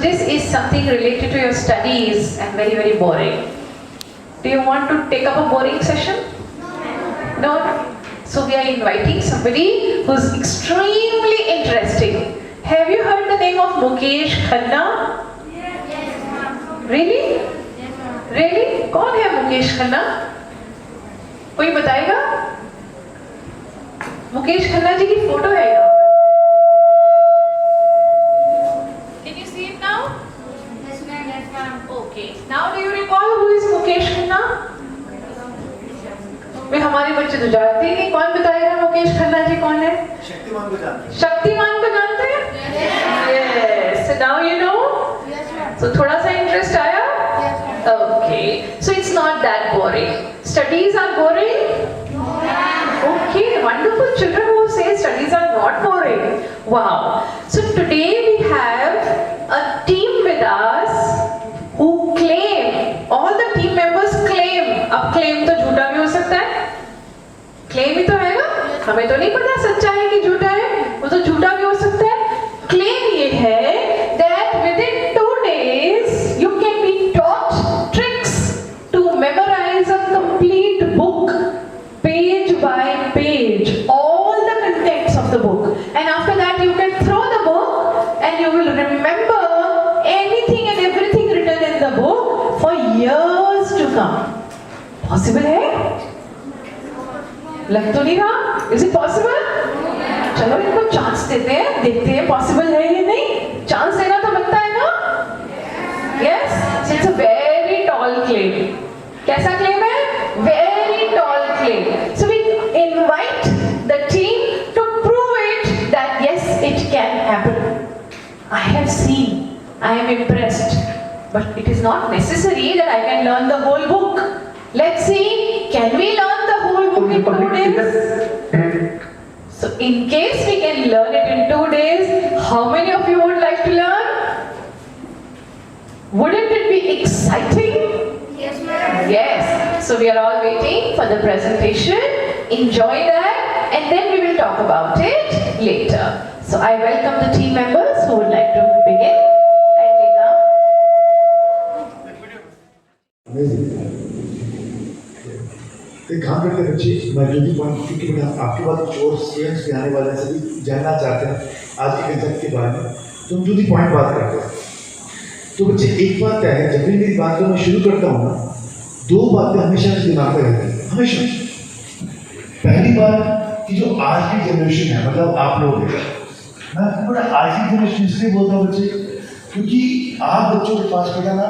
this is something related to your studies and very, very boring. Do you want to take up a boring session? No? So we are inviting somebody who's extremely interesting. Have you heard the name of Mukesh Khanna? Yes, ma'am. Really? Yes, ma'am. Really? कौन है मुकेश खन्ना? कोई बताएगा? मुकेश खन्ना जी की photo है यहाँ पर. Can you see it now? Yes, ma'am. Yes, ma'am. Okay. Now do you recall who is Mukesh Khanna? वे हमारे बच्चे तो जानते ही नहीं. कौन बताएगा मुकेश खन्ना जी कौन है? शक्तिमान को जानते हैं. शक्तिमान को जानते हैं? Yes. So now you know. Yes, ma'am. So थोड़ा सा इंटरेस्ट आया? Yes, ma'am. Okay. So it's not that boring. Studies are boring? No, ma'am. Okay, wonderful children who say studies are not boring. Wow. So today we have a team with us who claim, all the team members claim. अब claim तो झूठा भी हो सकता है. Claim ही तो है ना? हमें तो नहीं पता सच्चा है कि झूठा है. वो तो झूठा भी हो सकता है. Claim ये है that within 2 days you can be taught tricks to memorize a complete book, page by page, all the contents of the book, and after that you can throw the book and you will remember anything and everything written in the book for years to come. Possible है? लग तो नहीं रहा? Is it possible? चलो इनको chance देते हैं, देखते हैं पॉसिबल है या नहीं. चांस देना तो बनता है ना? Yes, so it's a very tall claim. कैसा claim है? Very tall claim. So we invite the team to prove it that yes, it can happen. I have seen, I am impressed, but it is not necessary that I can learn the whole book. Let's see, can we learn the whole book in 2 days? So in case we can learn it in 2 days, how many of you would like to learn? Wouldn't it be exciting? Yes, ma'am. Yes. So we are all waiting for the presentation. Enjoy that and then we will talk about it later. So I welcome the team members who would like to begin. Kindly come. एक काम करते हैं बच्चे, मैं जो भी point, क्योंकि मैं आपके बाद और स्टूडेंट्स भी आने वाले हैं, सभी जानना चाहते हैं आज के एग्जाम के बारे में, तो हम जो भी पॉइंट बात करते हैं. तो बच्चे एक बात है, जब भी मेरी बात को मैं शुरू करता हूँ ना, 2 बातें हमेशा दिमाग में रहती हैं, हमेशा. पहली बात कि जो आज की जनरेशन है, मतलब आप लोग हैं, मैं बड़ा आज की जनरेशन इसलिए बोलता हूँ बच्चे, क्योंकि आप बच्चों के पास बेटा ना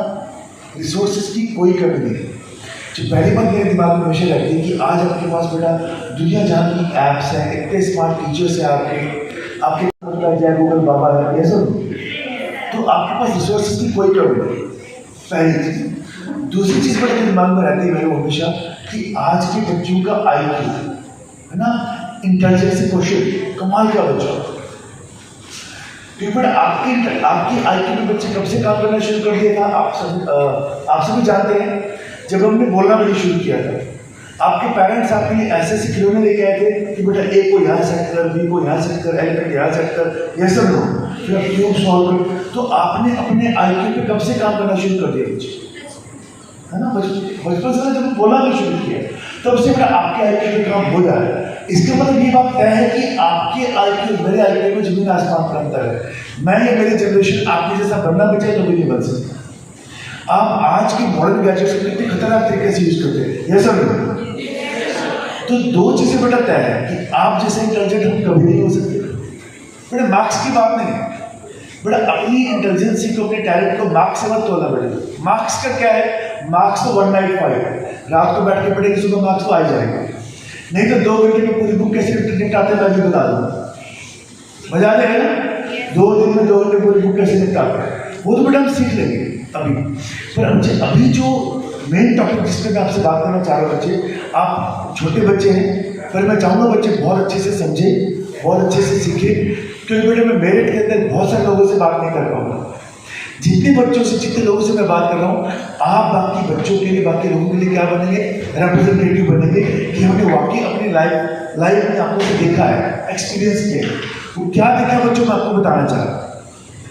रिसोर्सेज की कोई कमी नहीं है. जो पहली बात मेरे दिमाग में हमेशा रहती है कि आज आपके पास बेटा दुनिया जहाँ की ऐप्स हैं, इतने स्मार्ट टीचर्स हैं आपके जय गूगल बाबा है, ये सब, तो आपके पास रिसोर्सेज की कोई कमी नहीं. पहली चीज़. दूसरी चीज़ मेरे दिमाग में रहती है मेरे को हमेशा कि आज के बच्चों का IQ है ना, इंटेलिजेंस क्वेश्चन कमाल का बच्चा. क्योंकि बेटा आपकी IQ में बच्चे कब से काम करना शुरू कर दिया था, आप सभी जानते हैं. जब हमने बोलना भी शुरू किया था, आपके पेरेंट्स आपके लिए ऐसे ऐसे खिलौने लेके आए थे कि बेटा ए को यहाँ सेट कर, बी को यहाँ सेट कर, एलिफेंट यहाँ सेट कर, ये सब लो, फिर आप क्यूब सॉल्व कर. तो आपने अपने IQ पे कब से काम करना शुरू कर दिया बच्चे, है ना? बचपन से जब बोलना भी शुरू किया तब से बेटा आपके IQ पे काम हो जा रहा है. इसके मतलब ये बात तय है कि आपके IQ मेरे IQ में जमीन आसमान का अंतर है. मैं या मेरी जनरेशन आपके जैसा बनना भी चाहिए तो भी नहीं बन सकता. आप आज के मॉडर्न गैजेट्स को कितने खतरनाक तरीके से यूज करते हैं, ये सब. तो 2 चीजें बेटा तय है कि आप जैसे इंटेलिजेंट हम कभी नहीं हो सकते. बेटा मार्क्स की बात नहीं है. बेटा अपनी इंटेलिजेंसी को, अपने टैलेंट को मार्क्स से मत तोड़ना बेटा. मार्क्स का क्या है? मार्क्स तो 195 है. रात को बैठ के पढ़ेंगे, सुबह मार्क्स तो आ जाएगा. नहीं तो 2 घंटे में पूरी बुक कैसे निपटाते मैं भी बता दूंगा. मजा आ जाएगा ना? 2 दिन में 2 घंटे पूरी बुक कैसे निपटाते हैं, वो तो बेटा हम सीख लेंगे अभी. पर अभी जो मेन टॉपिक जिस पर मैं आपसे बात करना चाह रहा हूँ बच्चे, आप छोटे बच्चे हैं, पर मैं चाहूँगा बच्चे बहुत अच्छे से समझे, बहुत अच्छे से सीखे. क्योंकि बेटे मैं मेरिट के अंदर बहुत सारे लोगों से बात नहीं कर पाऊँगा. जितने बच्चों से, जितने लोगों से मैं बात कर रहा हूँ, आप बाकी बच्चों के लिए, बाकी लोगों के लिए क्या बनेंगे? रिप्रेजेंटेटिव बनेंगे कि हमने वाकई अपनी लाइफ में आपको देखा है, एक्सपीरियंस किया. वो क्या देखा बच्चों, मैं आपको बताना चाह रहा हूँ.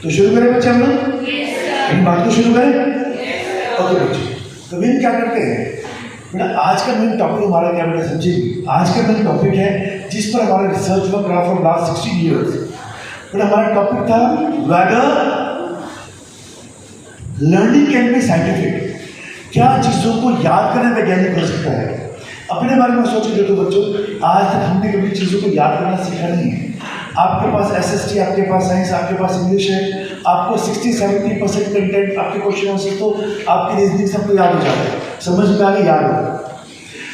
तो शुरू करें बच्चे हम लोग. अभी बात को शुरू करें? ओके बच्चों, तो मेन क्या करते हैं बेटा, आज का मेन टॉपिक हमारा क्या बेटा समझिए। आज का मेन टॉपिक है जिस पर हमारा रिसर्च वर्क रहा फ्रॉम लास्ट 16 ईयर्स। बेटा हमारा टॉपिक था whether learning can be scientific. क्या चीज़ों को याद करना वैज्ञानिक हो सकता है? अपने बारे में सोच के देखो बच्चों, आज तक हमने कभी चीज़ों को याद करना सीखा नहीं है। आपके पास SST, आपके पास साइंस, आपके पास इंग्लिश है, आपको 60-70% कंटेंट आपके क्वेश्चन आंसर तो आपकी रीजनिंग सबको याद हो जाता है, समझ में आगे याद हो।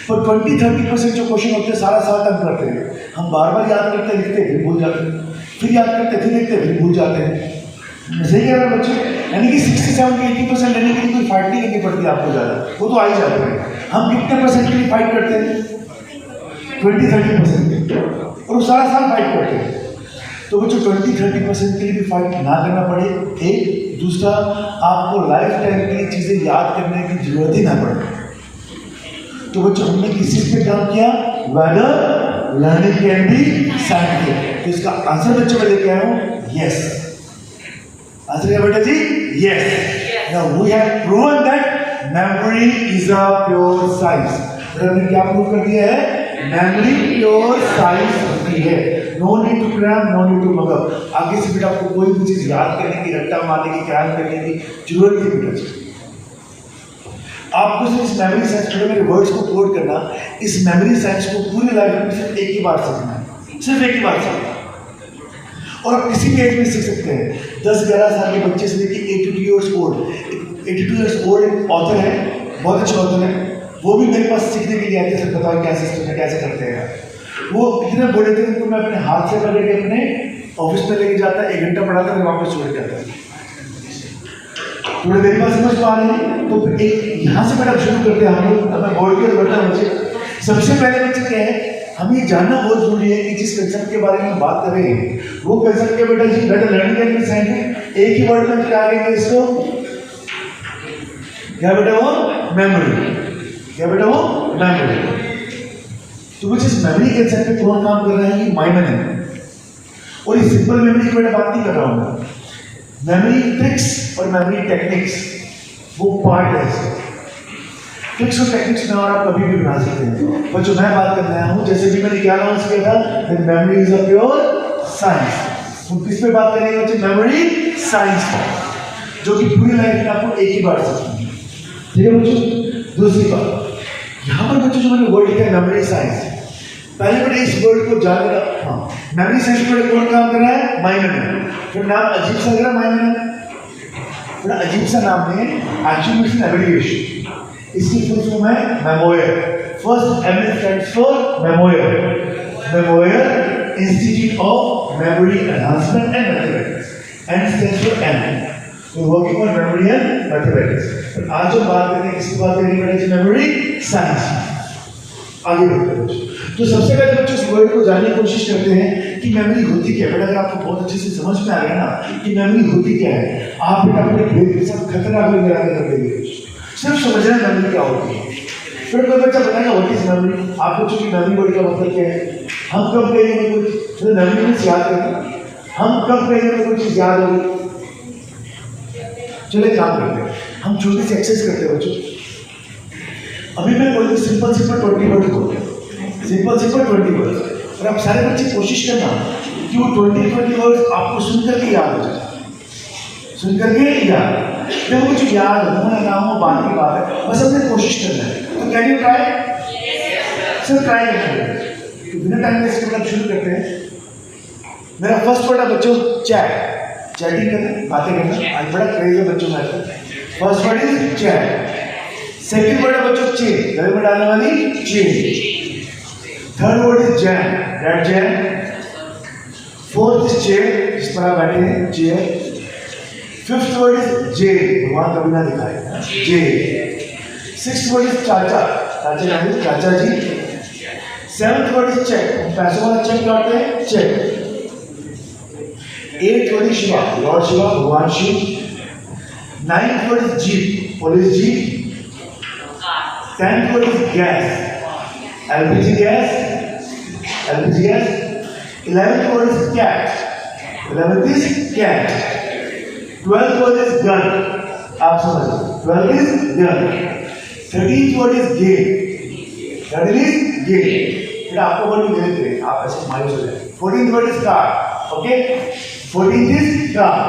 पर 20-30% जो क्वेश्चन होते हैं सारा साल तक करते हैं, हम बार बार याद करते लिखते फिर भूल जाते हैं, फिर याद करते फिर लिखते फिर भूल जाते हैं। सही कह रहे हैं बच्चों? यानी कि 60-70-80% लेने के लिए कोई फाइट नहीं करनी पड़ती आपको ज़्यादा, वो तो आ ही जाते हैं। हम कितने परसेंट के लिए फाइट करते हैं? 20-30% के, और वो सारा साल फाइट करते हैं। तो बच्चों 20-30% के लिए भी फाइट ना करना पड़े, एक। दूसरा, आपको लाइफ टाइम के लिए चीज़ें याद करने की जरूरत ही ना पड़े। तो बच्चों हमने किस चीज़ पे काम किया? Whether learning can be scientific. तो इसका आंसर बच्चों मैं लेके आया हूँ यस। आंसर क्या बेटा जी? Yes. Now we have proven that memory is a pure science. हमने क्या प्रूव कर दिया है? मेमोरी प्योर साइंस होती है। No need to cram, no need to mug up. आगे से बेटा आपको कोई भी चीज याद करने की, रट्टा मारने की, क्रैम करने की जरूरत नहीं बेटा जी। आपको सिर्फ इस मेमोरी साइंस, मेरे वर्ड्स को कोड करना, इस मेमोरी साइंस को पूरी लाइफ में सिर्फ एक ही बार सीखना है, सिर्फ एक ही बार सीखना है। और आप किसी भी एज में सीख सकते हैं। 10-11 साल के बच्चे से लेकर 82 ईयर्स ओल्ड। 82 ईयर्स ओल्ड एक ऑथर है, बहुत अच्छे ऑथर है, वो भी मेरे पास सीखने के लिए आते थे, बताओ क्या सिस्टम है, कैसे करते हैं। वो इतने बड़े थे, उनको मैं अपने हाथ से पकड़ के अपने ऑफिस में लेके जाता, 1 घंटा पढ़ाता, फिर वापस छोड़ के आता। थोड़ी देर बाद समझ में आ रही है, तो फिर एक यहाँ से बेटा शुरू करते हैं हम लोग। अब मैं बोल के बढ़ता बच्चे, सबसे पहले बच्चे क्या है, हमें जानना बहुत जरूरी है कि जिस कंसेप्ट के बारे में बात कर रहे हैं वो कंसेप्ट क्या बेटा जी? बेटा लर्निंग कैन बी साइंटिफिक। एक ही वर्ड में क्या कहेंगे इसको? क्या बेटा? वो मेमोरी। क्या बेटा? वो मेमोरी। तो कुछ इस मेमोरी कंसेप्ट पे कौन काम कर रहा है? ये माइमन है। और ये सिंपल मेमोरी की बेटा बात नहीं कर रहा हूं मैं। मेमोरी ट्रिक्स और मेमोरी टेक्निक्स वो पार्ट है। ट्रिक्स और टेक्निक्स में और आप कभी भी बना सकते हैं। पर जो मैं बात करने आया हूँ, जैसे भी मैंने क्या अनाउंस किया था, memory is a pure science. हम किस पे बात करेंगे बच्चे? मेमोरी साइंस, जो कि पूरी लाइफ में आपको एक ही बार सीखनी है। ठीक है बच्चों? दूसरी बात, यहाँ पर बच्चों जो मैंने वर्ड लिखा है मेमोरी साइंस, पहले मैंने इस वर्ड को जान लिया। हाँ, मेमोरी साइंस पर कौन काम कर रहा है? माइमन है। फिर नाम अजीब सा लग रहा है, माइमन है। थोड़ा अजीब सा नाम है, एक्चुअली इट्स एन एब्रिविएशन। इसकी फुल फॉर्म है memoir. First M stands for memoir. Memoir institute of memory enhancement and mathematics. N stands for M. We working on memory and mathematics. आज जो बात करेंगे किसकी बात करेंगे? Memory science. आगे बढ़ते हैं। तो सबसे पहले बच्चों इस वर्ड को जानने की कोशिश करते हैं कि मेमोरी होती क्या है। बेटा अगर आपको बहुत अच्छे से समझ में आ गया ना कि मेमोरी होती क्या है, आप बेटा अपने ब्रेन के साथ खतरनाक में गिरा कर देंगे। सिर्फ समझना मेमोरी क्या होती है। फिर कोई बच्चा बताएगा व्हाट इज मेमोरी। आप बच्चों की मेमोरी वर्ड का मतलब क्या है? हम कब कहेंगे कुछ मेमोरी में याद करेंगे? हम कब कहेंगे कोई चीज याद होगी? चलिए काम करते हैं, हम छोटी सी एक्सरसाइज करते हैं बच्चों। अभी मैं बोलूँ सिंपल 20 वर्ड को, सिंपल 20 वर्ड, और आप सारे बच्चे कोशिश करना कि वो 20 वर्ड आपको सुन करके याद हो जाए। सुन करके याद, जब कुछ याद होना ना हो बात की बात है, बस अपने कोशिश करना है। तो कैन यू ट्राई? सिर्फ ट्राई करना है। तो बिना टाइम वेस्ट करना शुरू करते हैं। मेरा फर्स्ट वर्ड है बच्चों चैट। चैटिंग करना, बातें करना, आज बड़ा क्रेज है बच्चों में। First word is chat. Second word है बच्चों चेन, गले में डालने वाली chain. Third word is jam, that jam. Fourth is chair, जिस पर आप बैठे हैं, चेयर। फिफ्थ वर्ड इज जे, भगवान कभी ना दिखाए, जे। सिक्स्थ वर्ड इज चाचा, चाचा यानी चाचा जी। सेवंथ वर्ड इज चेक, पैसों वाला चेक काटते हैं, cheque. Eighth word is Shiva, lord Shiva, भगवान Shiv. Ninth word is jeep, police jeep. 10th word is gas, LPG gas, LPG gas. 11th word is cat, 11th is cat. 12th word is gun, आप समझ 12 is given, 13th word is game, 13 is game, फिर आपको word दे देते हैं, आप ऐसे मायूस हो जाए। 14th word is car, okay, 14th is car,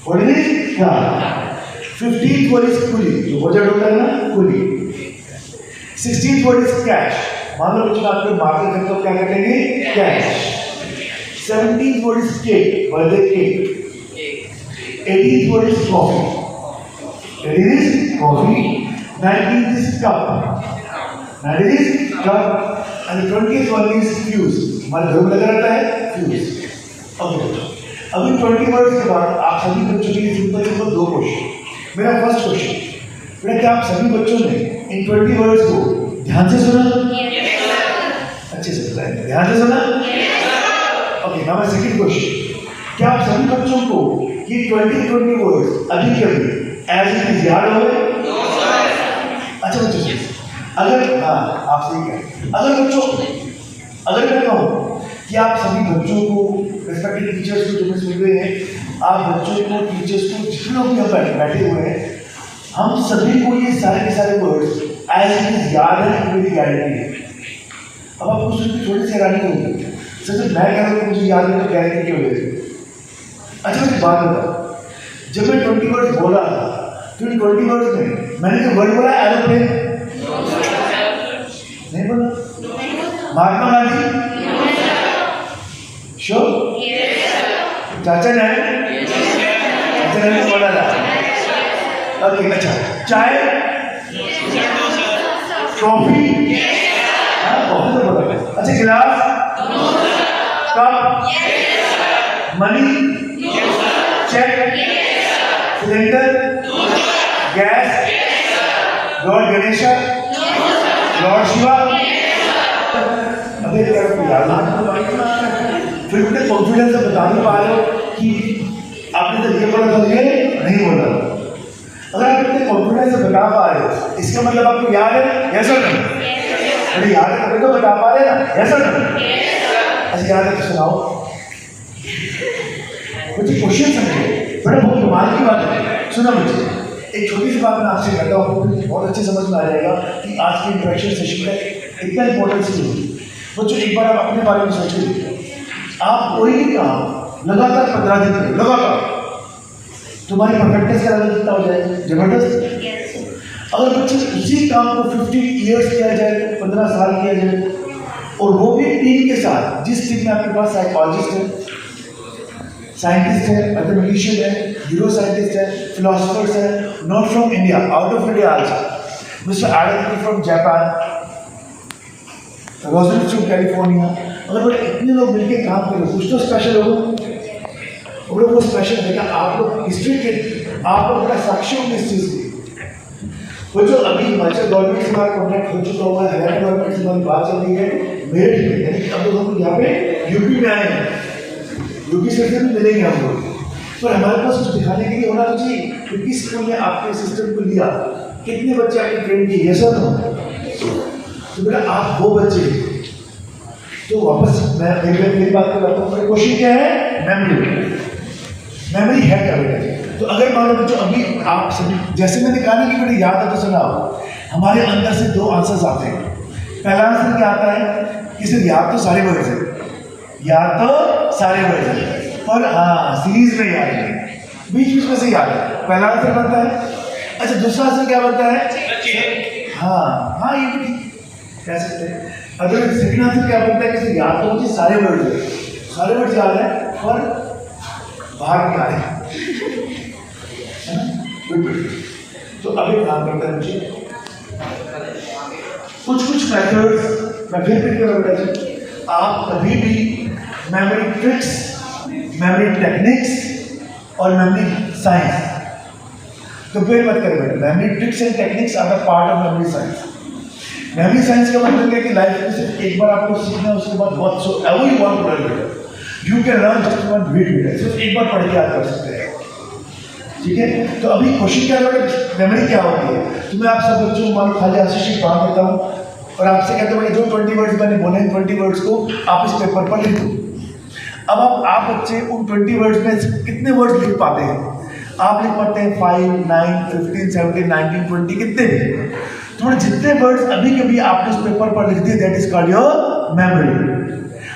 14th is car, 15th word is कुली, जो बजट होता है ना कुली, 16th वर्ड इज कैश, मान लो कुछ आपको मार्केट करते हो क्या करेंगे cash, 17th word is cake, birthday cake, 18th word is coffee. 18th is coffee. 19th is cup. 19th is cup. And the 20th one is fuse. हमारे घर में लगा रहता है fuse. Okay. अभी 20 वर्ड्स के बाद आप सभी बच्चों के लिए सिंपल दो क्वेश्चन. मेरा फर्स्ट क्वेश्चन, बेटा क्या आप सभी बच्चों ने इन 20 वर्ड्स को ध्यान से सुना? अच्छे से सुना है, ध्यान से सुना? Okay, now my second question, क्या आप सभी बच्चों को ये 20 वर्ड्स अभी कभी एज इट इज याद हो गए? अच्छा बच्चों, अगर हाँ आप सही कहें, अगर मैं कहूँ कि आप सभी बच्चों को रिस्पेक्टेड टीचर्स को जो मैं सुन रहे हैं, आप बच्चों को टीचर्स को जितने लोग भी यहाँ बैठे हुए हैं, हम सभी को ये सारे के सारे वर्ड्स एज इट इज याद है, मेरी गारंटी है। अब आपको सुन के थोड़ी सी हैरानी होगी, सर जब मैं कह रहा हूँ मुझे याद है तो गारंटी क्यों ले? अच्छा मुझे बात बताओ, जब मैं 20 वर्ड्स बोला तो इन 20 वर्ड्स में मैंने जो वर्ड बोला एरोप्लेन नहीं बोला, महात्मा गांधी शो चाचा ने बोला था, ओके अच्छा, चाय कॉफी, हाँ कॉफी तो बोला, अच्छा गिलास, cup, money, cheque, cylinder, gas, lord Ganesha, lord Shiva, अभी फिर मुझे कॉन्फिडेंस से बता नहीं पा रहे हो कि आपने तो ये बोला था ये नहीं बोला। अगर आप इतने कॉन्फिडेंस से बता पा रहे हो इसका मतलब आपको याद है, ऐसा नहीं? अरे याद है तभी तो बता पा रहे ना, ऐसा नहीं? अच्छा याद है तो सुनाओ मुझे, क्वेश्चन समझो, बड़ा बहुत कमाल की बात है। सुना मुझे एक छोटी सी बात मैं आपसे कहता हूँ, बहुत अच्छे समझ में आ जाएगा कि आज के इंटरेक्शन सेशन का इतना इंपॉर्टेंस नहीं होगी। बच्चों एक बार आप अपने बारे में सोच के देखिए, आप कोई भी काम लगातार 15 दिन करें, लगातार तुम्हारी परफेक्टनेस का लेवल कितना हो जाएगा? जबरदस्त। अगर बच्चे उसी काम को 50 ईयर्स किया जाए, 15 साल किया जाए, और वो भी टीम के साथ, जिस टीम में आपके पास साइकोलॉजिस्ट है, साइंटिस्ट है, मैथमेटिशियन है, न्यूरो साइंटिस्ट है, फिलोसफर्स है, not from India, out of India also, mister Adam from Japan, Rosen from California, अगर बड़े इतने लोग मिलकर काम करें कुछ तो स्पेशल होगा। और वो स्पेशल है आप लोग हिस्ट्री के, आप लोग बड़ा साक्षी होंगे इस चीज़ की। वो जो अभी हिमाचल गवर्नमेंट से हमारा कॉन्टैक्ट हो चुका हुआ है, हरियाणा गवर्नमेंट से हमारी बात चल रही है मेरठ में, यानी कि अब लोग हम यहाँ पे यूपी में आए हैं, यूपी से भी मिलेंगे हम लोग, पर हमारे पास कुछ दिखाने के लिए होना तो चाहिए कि किस स्कूल ने आपके सिस्टम को लिया, कितने बच्चे आपने ट्रेन किए, ये सब तो बेटा आप वो बच्चे तो वापस मैं मेरी बात कर रहा हूँ। क्वेश्चन क्या है? मेमोरी है क्या बेटा? तो अगर मान लो बच्चों अभी आप सभी, जैसे मैंने कहा ना कि बेटा याद है तो सुनाओ, हमारे अंदर से दो आंसर्स आते हैं। पहला आंसर क्या आता है कि सिर्फ याद तो सारे वर्ड्स हैं, याद तो सारे वर्ड्स हैं, पर हाँ सीरीज में याद है, बीच बीच में से याद है, पहला आंसर बनता है। अच्छा दूसरा आंसर क्या बनता है? हाँ हाँ ये भी कह सकते हैं। अगर सेकंड आंसर क्या बनता है कि सिर्फ याद तो मुझे सारे वर्ड्स हैं, सारे वर्ड्स याद है पर बाहर क्या है ना? तो अभी काम करता है मुझे कुछ मेथड्स मैं फिर बेटा जी, आप कभी भी मेमोरी ट्रिक्स, मेमोरी टेक्निक्स और मेमोरी साइंस कंपेयर मत करें बेटा। Memory tricks and techniques are the part of memory science. मेमोरी साइंस का मतलब है कि लाइफ में सिर्फ एक बार आपको सीखना है, उसके बाद बहुत so ever you want to learn बेटा, you can learn just one read बेटा, सिर्फ एक बार पढ़ के याद कर सकते हैं, ठीक है? तो अभी क्वेश्चन क्या है, मेमोरी क्या होती है? तो मैं आप सब बच्चों को मान लो खाली आशीष पढ़ा देता हूँ और आपसे कहते हैं जो 20 वर्ड्स मैंने बोले 20 वर्ड्स को आप इस पेपर पर लिख दो। अब आप बच्चे उन 20 वर्ड्स में कितने वर्ड्स लिख पाते हैं? आप लिख पाते हैं 5, 9, 15, 17, 19, 20 कितने भी। तुम्हारे जितने वर्ड्स अभी कभी आपने उस पेपर पर लिख दिए, that is called your memory.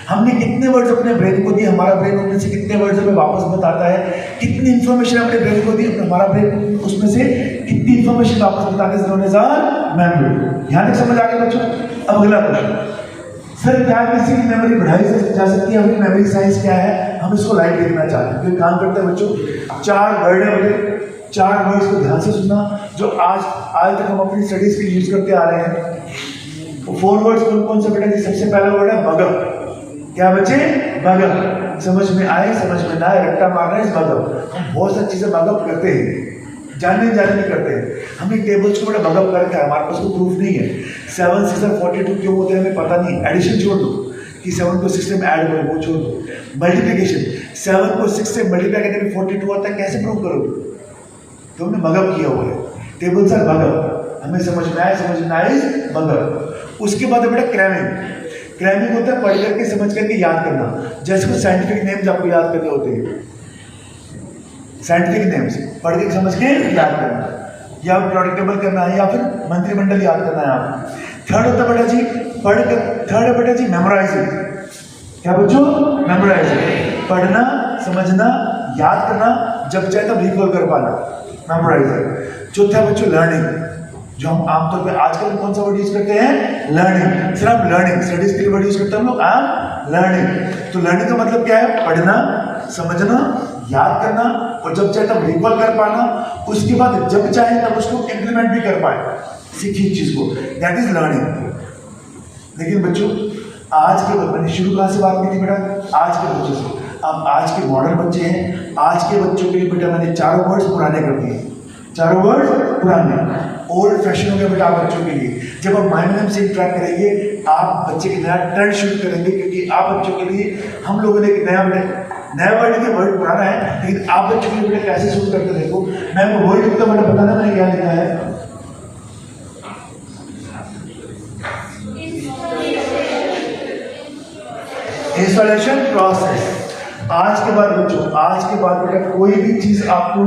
हमने कितने वर्ड्स अपने ब्रेन को दिए, हमारा ब्रेन उनमें से कितने वर्ड्स हमें वापस बताता है, कितनी इंफॉर्मेशन अपने ब्रेन को दी, हमारा ब्रेन उसमें से कितनी इंफॉर्मेशन वापस बताने से होने जा मेमोरी। यहाँ तक समझ आ गया बच्चों। अब अगला क्वेश्चन, सर क्या किसी की मेमोरी बढ़ाई जा सकती है? हमारी मेमोरी साइंस क्या है, हम इसको लाइव देखना चाहते हैं। तो काम करते हैं बच्चों, 4 वर्ड है बेटे, 4 वर्ड्स को ध्यान से सुनना जो आज तक हम अपनी स्टडीज के यूज करते आ रहे हैं। 4 वर्ड्स कौन कौन से बेटा जी? सबसे पहला वर्ड है मगम। क्या बच्चे? मगम। समझ में आए समझ में ना आए, रट्टा मारना है इस मगम। हम बहुत सारी चीजें मगम करते हैं, जानने नहीं करते हैं। हम एक टेबल्स को बड़ा मगअप करके, हमारे पास कोई प्रूफ नहीं है। 7 6 42 क्यों होते हैं हमें पता नहीं। एडिशन छोड़ दो कि 7 को 6 से ऐड करो, वो छोड़ दो। मल्टीप्लिकेशन, 7 को 6 से मल्टीप्लाई करने में 42 आता है, कैसे प्रूव करोगे? तो हमने मगअप किया हुआ है। टेबल्स आर मगअप, हमें समझ में आए मगअप। उसके बाद है बेटा क्रैमिंग। क्रैमिंग होता है पढ़ करके समझ करके याद करना। जैसे कुछ साइंटिफिक नेम्स आपको याद करने होते हैं, साइंटिफिक नेम्स पढ़ के समझ के याद करना, या प्रोडक्ट टेबल करना है, या फिर मंत्रिमंडल याद करना है आपको। थर्ड होता है बेटा जी थर्ड है बेटा जी मेमोराइजिंग। क्या बच्चों? मेमोराइजिंग, पढ़ना समझना याद करना, जब चाहे तब रिकॉल कर पाना, मेमोराइजिंग। चौथा बच्चों लर्निंग, जो हम आमतौर पे आजकल कौन सा वर्ड यूज करते हैं? लर्निंग। सिर्फ लर्निंग, स्टडीज के लिए वर्ड यूज करते हैं हम लोग, लर्निंग। तो लर्निंग का मतलब क्या है? पढ़ना समझना याद करना, और जब चाहे तब रिकॉल कर पाना, उसके बाद जब चाहे तब उसको इम्प्लीमेंट भी कर पाए सीखी चीज को, दैट इज लर्निंग। लेकिन बच्चों आज के मैंने शुरू कहाँ से बात की थी बेटा? आज के बच्चों से। अब आज के मॉडर्न बच्चे हैं, आज के बच्चों के लिए बेटा मैंने 4 वर्ड्स पुराने कर दिए, 4 वर्ड्स पुराने। ओल्ड फैशन हो गया बेटा आप बच्चों के लिए। जब आप माइंड मैप से इंटरेक्ट करेंगे, आप बच्चे के नया ट्रेंड शुरू करेंगे, क्योंकि आप बच्चों के लिए हम लोगों ने एक नया वर्ड के वर्ड पुराना है, लेकिन आप बच्चों के लिए बेटा कैसे शुरू करते देखो। मैं वही लिखता बेटा, बताना मैंने क्या लिखा है। Installation process. आज के बाद बच्चों, आज के बाद बेटा कोई भी चीज आपको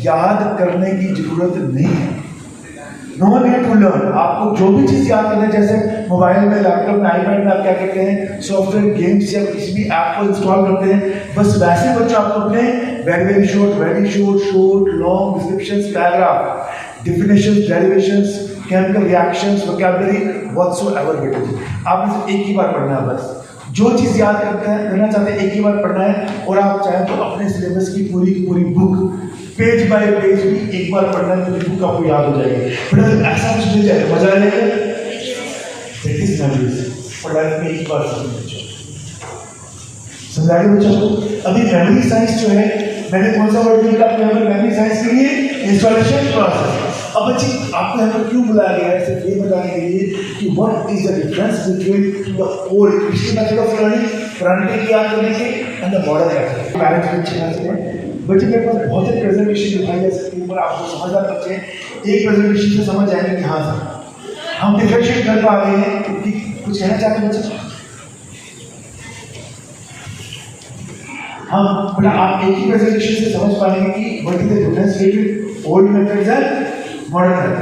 याद करने की जरूरत नहीं है। No need to learn. आपको जो भी चीज याद करना है, जैसे मोबाइल में, लैपटॉप में, आईपैड में आप क्या करते हैं, सॉफ्टवेयर गेम्स या किसी भी ऐप को इंस्टॉल करते हैं, बस वैसे बच्चों आपको अपने very short long descriptions, paragraph, definitions, derivations, chemical reactions, vocabulary whatsoever बेटा आप इसे एक ही बार पढ़ना है। बस जो चीज याद करना चाहते हैं एक ही बार पढ़ना है, और आप चाहें तो अपने सिलेबस की पूरी बुक पेज बाय पेज भी एक बार पढ़ना है, तो बुक आपको याद हो जाएगी। फिर ऐसा कुछ मिल जाए मजा आ जाएगा। That is memories. पढ़ाई में एक बार समझाइए बच्चों को। अभी मेमोरी साइंस जो है, मैंने कौन सा वर्ड लिखा मेमोरी साइंस के लिए? Installation process. अब बच्चे आपको यहाँ पर क्यों बुलाया गया है? सिर्फ ये बताने के लिए कि what is the difference between the old method of learning, पुराने टेक्निक याद करने के, and the modern method. Parents बच्चे यहाँ से बच्चे मेरे पास बहुत से प्रेजेंटेशन दिखाई जा सकती है, पर आपको समझदार बच्चे एक प्रेजेंटेशन से समझ आएंगे कि हाँ सर हम डिफरेंशिएट कर पा रहे हैं। कि कुछ कहना चाहते हैं बच्चे? हम बेटा आप एक ही प्रेजेंटेशन से समझ पाएंगे कि what is the difference between old methods and modern method.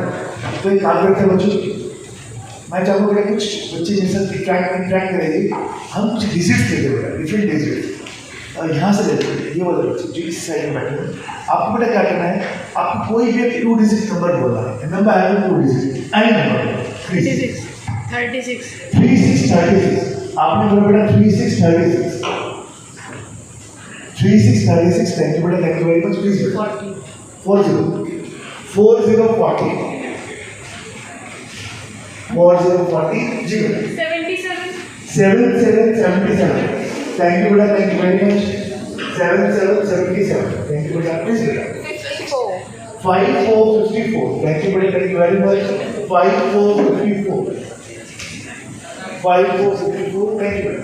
तो एक काम करते हैं बच्चों, मैं चाहूँगा बेटा कुछ बच्चे जैसे इंटरेक्ट करेंगे, हम कुछ डिजिट्स देते हैं बेटा, डिफरेंट डिजिट्स यहाँ से लेते हैं। ये वाले बच्चे जो इस साइड में बैठे हैं, आपको बेटा क्या करना है, आपको कोई भी 2 डिजिट नंबर बोलना है। नंबर आएगा 2 डिजिट, एनी नंबर 36 आपने बोला बेटा 36 36 36 36। थैंक यू बेटा, thank you very much. Please 40 40 जी 77 थैंक यू बेटा, thank you very much. 77 thank you बेटा। प्लीज 54 थैंक यू बेटा, thank you very much. 54 thank you बेटा।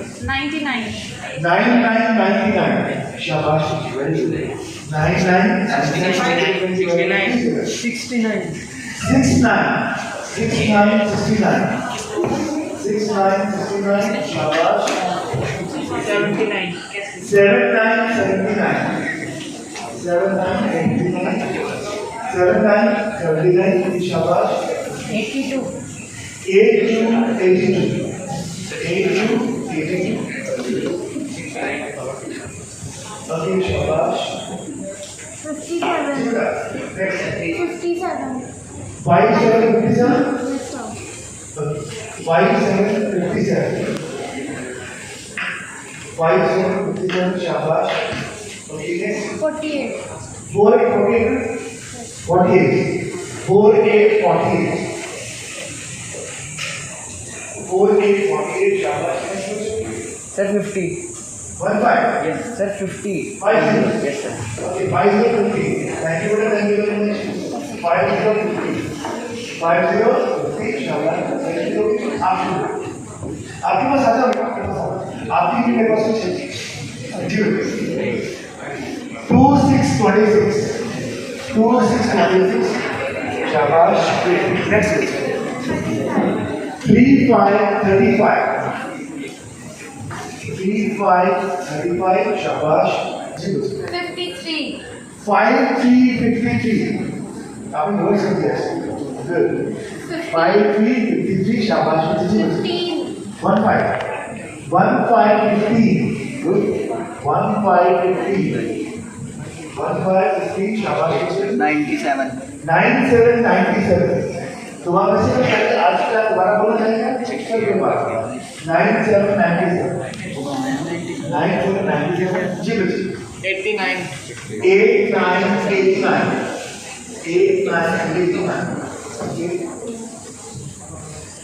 99 शाबाश, वेरी गुड। 99 69 शाबाश। 79 79 7 9 89 7 9 39 शाबाश 82. 82 ओके शाबाश 57. नेक्स्ट 57. 5 7 57 Yes, sir. 5 7 57 5 7 57 शाबाश ओके नेक्स्ट 48. 4 8 48 48 4 8 48 4 8 48 शाबाश Sir, 50. 1 5 Yes, sir, 50. 5 0 Yes, sir. okay 5 0 50 thank you very much 5 0 50 5 0 50 शाबाश thank you आपके पास आता है आपकी भी मेरे पास कुछ है जी 2 6 26 2 6 26 शाबाश नेक्स्ट 3 5 35 3 5 35 शाबाश जी 53. 5 3 53 आपने बहुत सही दिया गुड 5 3 53 शाबाश जी 15. 1 5 1 5 15 गुड 1 5 15 1 5 15 शाबाश 97. 9 7 97 तुम्हारा वैसे तो पहले आज का दोबारा बोलना चाहेंगे शिक्षक के पास 9 7 97 9 7 97 जी बच्चे 89. 8 9 89 8 9 89 92.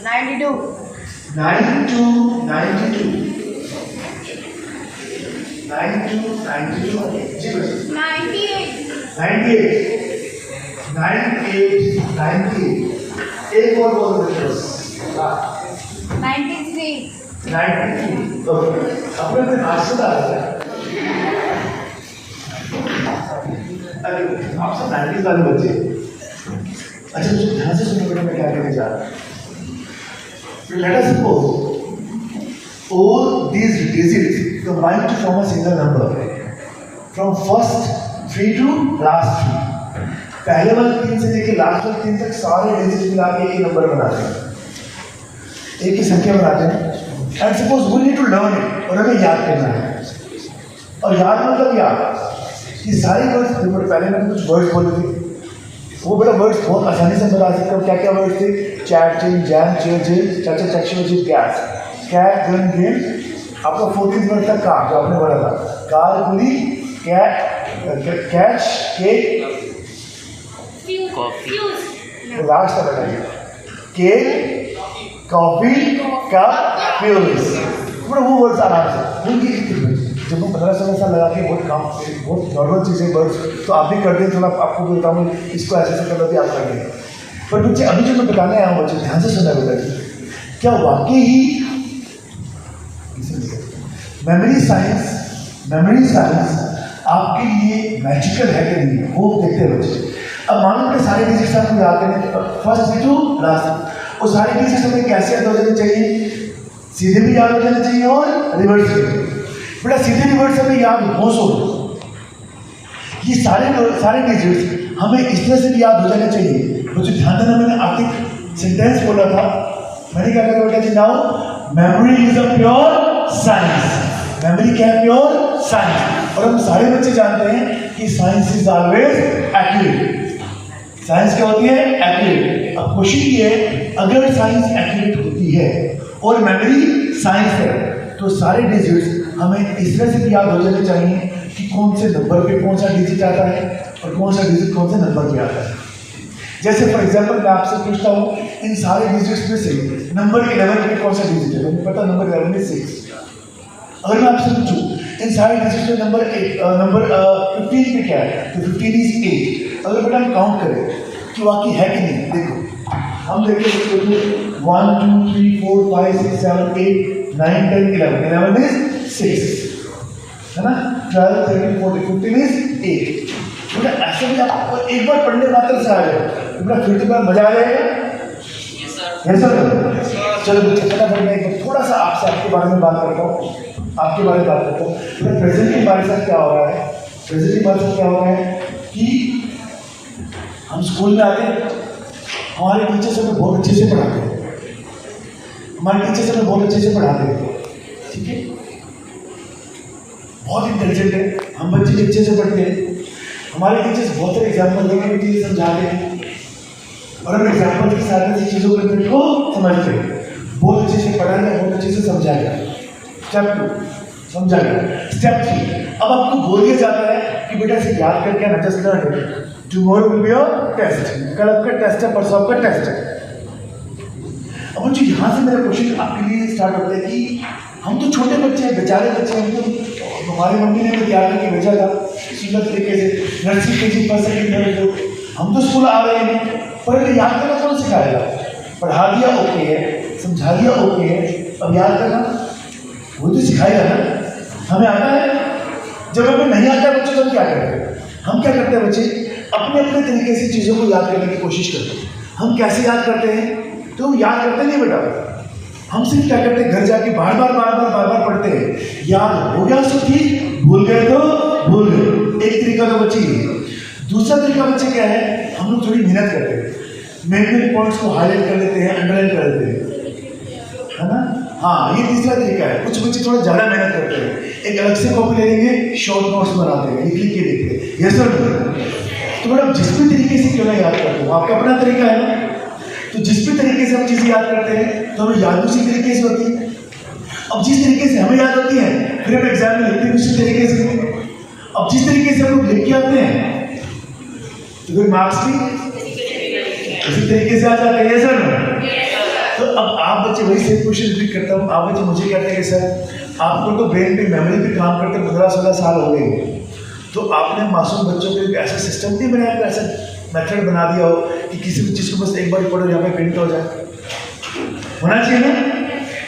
92 92 92 92 जी बच्चे 98. 98 98 98 एक और बोलो बच्चों 93. 93 तो अपने में आंसू आ रहा है अरे आप सब 90 वाले बच्चे अच्छा मुझे ध्यान से सुनो बेटा मैं क्या कहने जा रहा हूँ let us suppose all these digits combine to form a single number from first 3 to last 3 पहले वाले 3 से लेके लास्ट वाले 3 तक सारे डिजिट मिला के एक ही नंबर बनाते हैं एक ही संख्या बनाते हैं and suppose we need to learn it और हमें याद करना है और याद मतलब याद ये सारे वर्ड्स देखो पहले मैंने कुछ वर्ड्स बोले थे वो बड़ा वर्ड्स बहुत आसानी से बता सकते हो क्या क्या वर्ड्स थे चैट चिन जैम चेयर जेल चाचा चक्षु जिल गैस कैट गन गेम आपका 14th वर्ड था का जो आपने बोला था कार गुली cat catch cake Coffee. Last का बताइए केक कॉफी कप फ्यूज पूरा वो वर्ड्स आराम से उनकी जब हम 15-16 साल लगा के बहुत नॉर्मल चीज़ें वर्ड्स तो आप भी कर दें थोड़ा आपको बोलता हूँ इसको ऐसे ऐसे करना भी आप कर दें पर बच्चे अभी जो मैं बताने आया हूँ बच्चे ध्यान से सुना बेटा जी क्या वाकई ही मेमोरी साइंस आपके लिए मैजिकल है कि नहीं वो देखते हैं बच्चे अब मानो कि सारे डिजिट्स आपको याद करें फर्स्ट टू लास्ट वो सारे डिजिट्स हमें कैसे याद हो जाने चाहिए सीधे भी याद हो जाने चाहिए और रिवर्स भी बेटा सीधे रिवर्स हमें याद हो सो ये सारे डिजिट्स हमें इस तरह से भी याद हो जाने चाहिए मुझे ध्यान देना मैंने आर्थिक सेंटेंस बोला था मैंने क्या कहा बेटा जी now memory is a pure science memory क्या है प्योर साइंस और हम सारे बच्चे जानते हैं कि science is always accurate science क्या होती है एक्यूरेट अब क्वेश्चन ये है अगर साइंस एक्यूरेट होती है और मेमोरी साइंस है तो सारे डिजिट्स हमें इस तरह से भी याद हो जाने चाहिए कि कौन से नंबर पे कौन सा डिजिट आता है और कौन सा डिजिट कौन से नंबर पे आता है जैसे फॉर एग्जांपल मैं आपसे पूछता हूँ इन सारे डिजिट्स में से नंबर 11 पे कौन सा डिजिट है मुझे पता नंबर 11 में 6 अगर मैं आपसे पूछूं इन सारे डिजिट्स में नंबर 15 पे क्या है तो 15 इज 8 अगर बेटा हम काउंट करें कि वाकई है कि नहीं देखो हम देखें 1 2 3 4 5 6 7 8 9 10 11 इज 6 है ना 12 13 14 15 इज 8 बेटा ऐसे भी आप एक बार पढ़ने मात्र से आ जाए तो बेटा फिर तो मजा आ जाएगा यस सर चलो बच्चे फटाफट मैं एक थोड़ा सा आपसे आपके बारे में बात करता हूँ आपके बारे में बात करता हूँ प्रेजेंट के बारे में क्या हो रहा है प्रेजेंटली हमारे साथ क्या हो रहा है कि हम स्कूल में आते हैं, हमारे टीचर्स हमें बहुत अच्छे से पढ़ाते हैं, ठीक है, बहुत इंटेलिजेंट है, हम बच्चे भी अच्छे से पढ़ते हैं, हमारे टीचर्स बहुत सारे एग्जाम्पल देकर चीज़ें समझाते हैं और हम एग्जाम्पल के साथ ऐसी चीज़ों को समझते हैं, बहुत अच्छे से पढ़ा गया, बहुत अच्छे से समझा गया। स्टेप 2 समझा गया। स्टेप 3 अब आपको बोल दिया जाता है कि बेटा इसे याद करके आना, just learn it, tomorrow will be your test, कल आपका टेस्ट है, परसों आपका टेस्ट है। अब मुझे यहाँ से मेरा क्वेश्चन आपके लिए स्टार्ट होता है कि हम तो छोटे बच्चे हैं, बेचारे बच्चे हैं, तो हमारी मम्मी ने हमें तैयार करके भेजा था सुंदर तरीके से, नर्सरी के जी फर्स्ट सेकंड, हम तो स्कूल आ रहे हैं, पर याद करना कौन सिखाएगा? पढ़ा दिया ओके है, समझा दिया ओके है, अब याद करना वो तो सिखाएगा ना, हमें आता है। जब हमें नहीं आता है बच्चों तो हम क्या करते हैं? हम क्या करते हैं बच्चे अपने अपने तरीके से चीज़ों को याद करने की कोशिश करते हैं। हम कैसे याद करते हैं? तो याद करते नहीं बेटा, हम सिर्फ क्या करते हैं, घर जाके बार बार पढ़ते हैं, याद हो गया सो ठीक, भूल गए तो भूल गए। एक तरीका तो बच्चे ये। दूसरा तरीका बच्चे क्या है, हम लोग थोड़ी मेहनत करते हैं, मेन पॉइंट्स को हाईलाइट कर लेते हैं, अंडरलाइन कर लेते हैं, है ना? हाँ, ये तीसरा तरीका है। कुछ बच्चे थोड़ा ज़्यादा मेहनत करते हैं, एक अलग से कॉपी ले लेंगे, शॉर्ट नोट्स बनाते हैं, लिख के देखते हैं, ये सर। तो मैडम जिस भी तरीके से क्यों ना याद करते हो, आपका अपना तरीका है ना, तो जिस भी तरीके से हम चीज़ें याद करते हैं तो हमें याद उसी तरीके से होती है। अब जिस तरीके से हमें याद होती है फिर हम एग्जाम में लिखते भी उसी तरीके से। अब जिस तरीके से हम लोग लिख के आते हैं तो फिर मार्क्स भी उसी तरीके से आ जाता है, ये सर। तो अब आप बच्चे वही सेम क्वेश्चन रिपीट करता हूँ, आप बच्चे मुझे कहते हैं कि सर आपको तो ब्रेन पे मेमोरी पे काम करते 15-16 साल हो गए, तो आपने मासूम बच्चों के लिए ऐसा सिस्टम नहीं बनाया, ऐसा मेथड बना दिया हो कि किसी भी चीज़ को बस एक बार पढ़ो यहाँ पे प्रिंट हो जाए, होना चाहिए ना?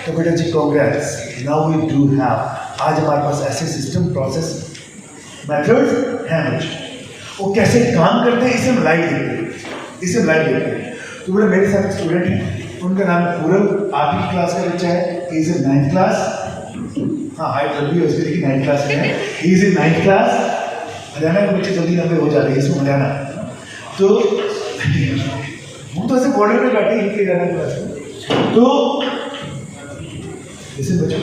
तो बेटा जी Congress, now we do have, आज हमारे पास ऐसे सिस्टम, प्रोसेस, मेथड्स हैं बच्चे, वो कैसे काम करते हैं इसे हम लाइव देखते हैं, तो बेटा मेरे साथ स्टूडेंट हैं, उनका नाम पूरब, आप ही क्लास का बच्चा है, he is in 9th class, हाँ हाइट लंबी है उसकी लेकिन 9th क्लास में है, he is in 9th class. Haryana के बच्चे जल्दी नंबर हो जाते हैं इसमें, हरियाणा तो हम तो ऐसे बॉर्डर पे बैठे ही हरियाणा क्लास में। तो इसे बच्चों,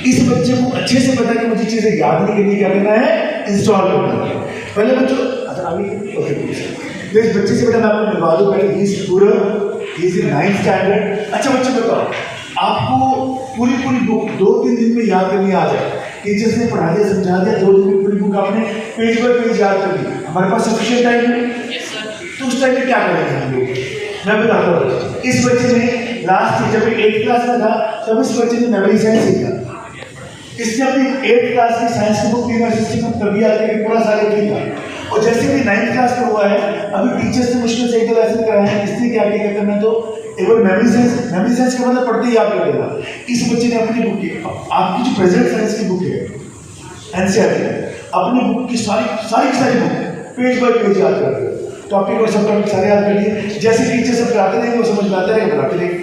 इस बच्चे को अच्छे से पता कि मुझे चीज़ें याद नहीं करनी, क्या करना है, इंस्टॉल करना है। पहले बच्चों, अच्छा अभी तो इस बच्चे से बेटा मैं आपको मिलवा दूँ, पहले ही पूरा he is in 9th standard. अच्छा बच्चे बताओ, आपको पूरी बुक 2-3 दिन में याद करनी आ जाए, टीचर्स ने पढ़ा दिया, समझा दिया, 2 दिन में पूरी बुक आपने पेज बाय पेज याद कर ली, हमारे पास सफिशिएंट टाइम है, तो उस टाइम में क्या करेंगे हम लोग, मैं बताता हूँ। इस बच्चे ने लास्ट जब 8th क्लास में था तब इस बच्चे ने मेमोरी साइंस सीखा, इसने अपनी 8th क्लास की साइंस की बुक यूनिवर्सिटी में तभी आके पूरा सारे लिखा, और जैसे कि 9th क्लास में हुआ है, अभी टीचर्स ने मुश्किल से 1-2 लेसन कराए हैं, इसने क्या किया करना, तो एक बार मेमोरी साइंस का मतलब पढ़ते ही याद कर देगा। इस बच्चे ने अपनी बुक की, आपकी जो प्रेजेंट साइंस की बुक है एनसीईआरटी, अपनी बुक की सारी बुक पेज बाय पेज याद कर दिया, टॉपिक और सब टॉपिक सारे याद कर लिए, जैसे टीचर सब पढ़ाते रहेंगे वो समझ में आता रहेगा, पढ़ाते रहेंगे,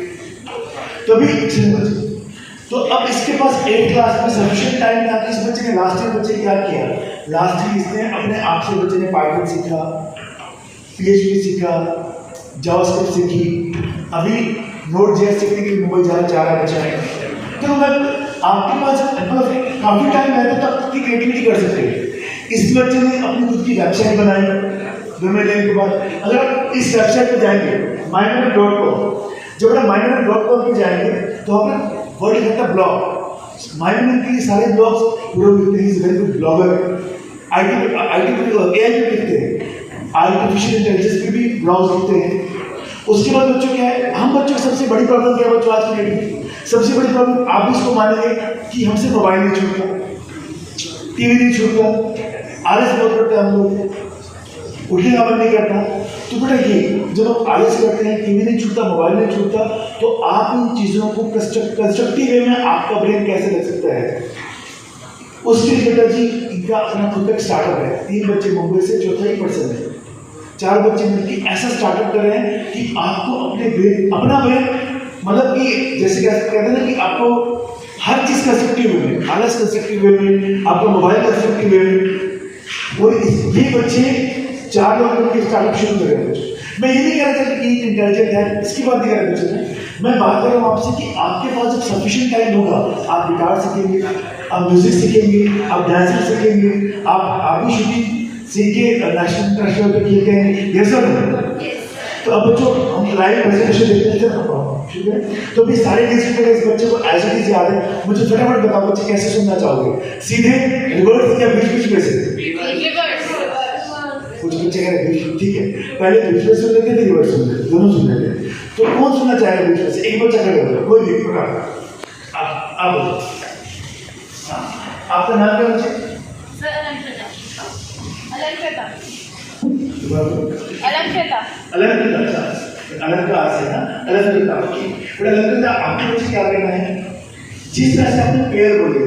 तो अभी बच्चे। तो अब इसके पास 8th क्लास में सफिशिएंट टाइम था, इस बच्चे ने लास्ट ईयर बच्चे क्या किया, लास्ट ईयर इसने अपने आप से बच्चे ने पाइथन सीखा, PHP सीखा, जावास्क्रिप्ट सीखी, अभी Node.js सीखने के लिए मुंबई जाना चाह रहा बच्चा है। तो मैं आपके पास काफ़ी टाइम है तो तब की क्रिएटिविटी कर सकते हैं। इस बच्चे ने अपनी खुद की वेबसाइट बनाई, लेने के बाद अगर आप इस वेबसाइट पर जाएंगे mymanam.com, जब आप mymanam.com पे जाएंगे तो आपने वर्ड लिखा ब्लॉग, माइनम के लिए सारे ब्लॉग्स पूरा लिखते हैं, इज वेरी गुड ब्लॉगर, आई पे लिखते हैं, आर्टिफिशियल इंटेलिजेंस पे भी ब्लॉग्स लिखते हैं। उसके बाद बच्चों क्या है, हम बच्चों की सबसे बड़ी प्रॉब्लम क्या है बच्चों आज की डेट में, सबसे बड़ी प्रॉब्लम आप भी इसको मानेंगे कि हमसे मोबाइल नहीं छूटता, टीवी नहीं छूटता, आलस बहुत करते हैं हम लोग, उठने का मन नहीं करता। तो बेटा ये जब आप आलस करते हैं, टीवी नहीं छूटता, मोबाइल नहीं छूटता, तो आप इन चीज़ों को कंस्ट्रक्टिव वे में आपका ब्रेन कैसे लग सकता है, उसके लिए बेटा जी इनका अपना खुद का स्टार्टअप है। 3 बच्चे मुंबई से, चौथा ही पर्सन है, 4 बच्चे मिलकर ऐसा स्टार्टअप कर रहे हैं कि आपको अपना ब्रेन मतलब कि जैसे कहते हैं ना कि आपको हर चीज़ कंस्ट्रक्टिव वे में, आलस कंस्ट्रक्टिव वे में, आपका मोबाइल कंस्ट्रक्टिव वे में, और ये बच्चे 4 लोग मिलकर स्टार्टअप शुरू कर रहे हैं। मैं ये नहीं कह रहा था कि इंटेलिजेंट है, इसकी बात नहीं कर रहा बच्चे। मैं बात कर रहा हूँ आपसे कि आपके पास जब सफिशिएंट टाइम होगा, आप गिटार सीखेंगे, आप म्यूजिक सीखेंगे, आप डांसिंग सीखेंगे, आप भी शूटिंग सीख के नेशनल इंटरनेशनल पे खेल के ये सब। तो अब बच्चों हम लाइव प्रेजेंटेशन देखते हैं, ठीक है? तो अभी सारे डिस्ट्रिक्ट इस बच्चे को एज इट इज याद है। मुझे फटाफट बताओ बच्चे कैसे सुनना चाहोगे, सीधे रिवर्स या बीच में से? कुछ बच्चे कह रहे हैं ठीक है, पहले बीच में सुन लेते थे, रिवर्स सुन लेते, दोनों सुन लेते। तो कौन सुनना चाहेगा बीच में से? एक बच्चा खड़े हो, कोई भी प्रकार। आप आपका नाम क्या बच्चे? अलंकृता। अलंकृता, अच्छा अलंकृता से ना, अलंकृता। बट अलंकृता आपके बच्चे क्या करना है? जिस तरह से आपने पेयर बोले,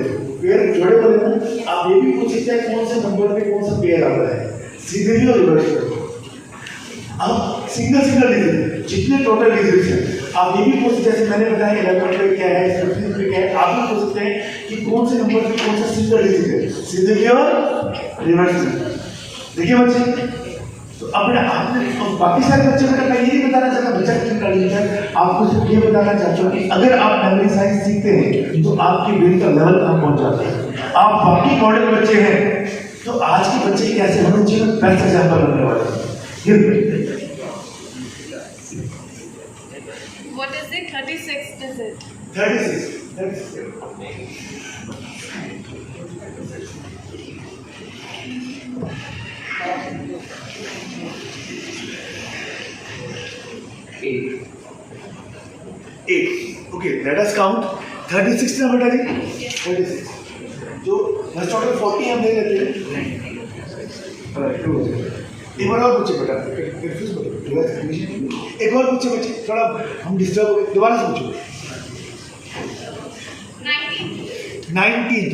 पेयर जोड़े बोले ना, आप ये भी पूछ सकते हैं कौन से नंबर पे कौन सा पेयर आता है, सीधे भी और रिवर्स में। अब सिंगल डिजिट जितने टोटल डिजिट्स हैं, आप ये भी पूछ सकते हैं, जैसे मैंने बताया 11 पे क्या है, 15 पे क्या है, आप भी पूछ सकते हैं कि कौन से नंबर पे कौन सा सिंगल डिजिट है, सीधे भी और रिवर्स में। देखिए बच्चे, तो अपने आपने बाकी सारे बच्चे को मैं ये नहीं बताना चाहता बच्चा कितना टैलेंट है, आपको सिर्फ ये बताना चाहता हूँ कि अगर आप मेमोरी साइंस सीखते हैं तो आपके ब्रेन का लेवल कहाँ पहुँच जाता है। आप बाकी मॉडल बच्चे हैं, तो आज के बच्चे कैसे होने चाहिए, बेस्ट एग्जाम्पल बनने वाले हैं। What is the 36th digit? 36 8 okay, let us count 36 ना बेटा जी, 36 जो फर्स्ट ऑर्डर 40 हम ले लेते हैं। एक बार और पूछे बेटा, एक और पूछे बच्चे, थोड़ा हम डिस्टर्ब हो गए, दोबारा से पूछो। 19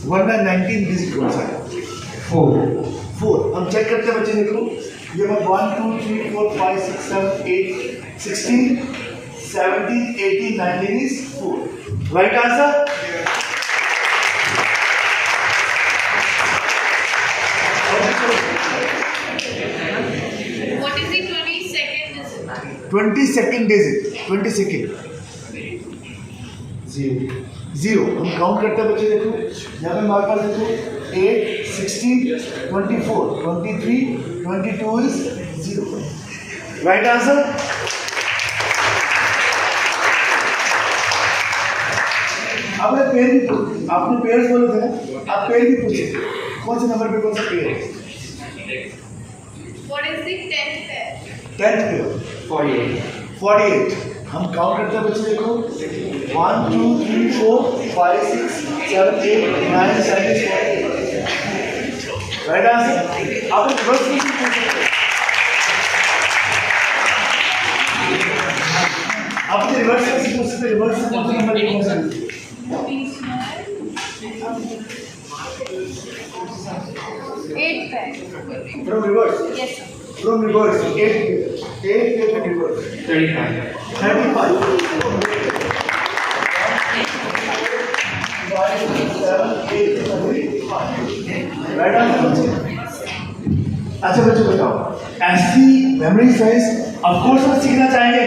19 डिजिट कौन सा है? 4 हम चेक करते हैं बच्चे, देखो ये 1 2 3 4 5 6 7 8 16 17 18 19 is 4, right answer. What is the 22nd digit? 22nd digit, 22nd 0 हम काउंट करते हैं बच्चे, देखो यहाँ पे हमारे पास देखो 8 16 24 23 22 is 0, राइट आंसर। आपने पेयर बोले थे ना, आप पेयर भी पूछे कौन से नंबर पे कौन सा पेयर है? What is the 10th pair? 10th pair 48 हम काउंट करते हैं बच्चे, देखो 1 2 3 4 5 6 7 8 9 10 48, राइट आंसर। आप रिवर्स में पूछ सकते हैं, आप रिवर्स से पूछ सकते हैं, रिवर्स से कौन सा नंबर कौन सा? 8th pair. From reverse. Yes, sir. From reverse. 8 from reverse. 35. 5 7 8 35. Right answer. अच्छा बच्चों बताओ, ऐसी मेमोरी साइंस ऑफ कोर्स हम सीखना चाहेंगे।